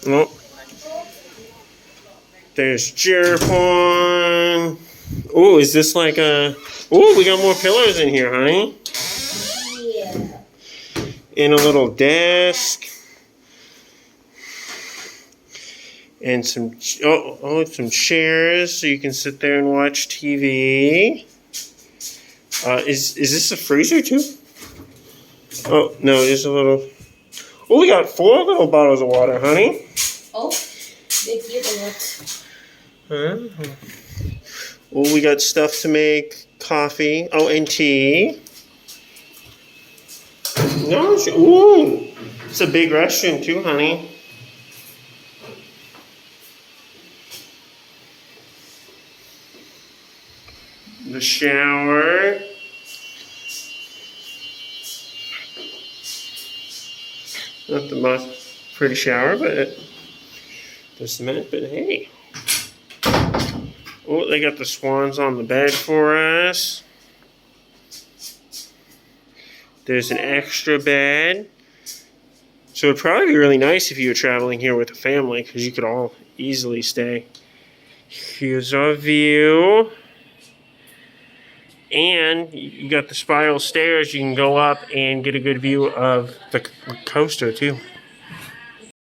Oh. There's Jirapon. Oh, is this like a... Oh, we got more pillars in here, honey. Yeah. And a little desk. And some some chairs so you can sit there and watch TV. Is this a freezer too? Oh no, there's a little. Oh, we got 4 little bottles of water, honey. Oh, they give a lot. Oh, we got stuff to make coffee. Oh, and tea. No, ooh, it's a big restroom too, honey. The shower. Not the most pretty shower, but the cement, but hey. Oh, they got the swans on the bed for us. There's an extra bed. So it'd probably be really nice if you were traveling here with a family because you could all easily stay. Here's our view. And you got the spiral stairs. You can go up and get a good view of the coaster too.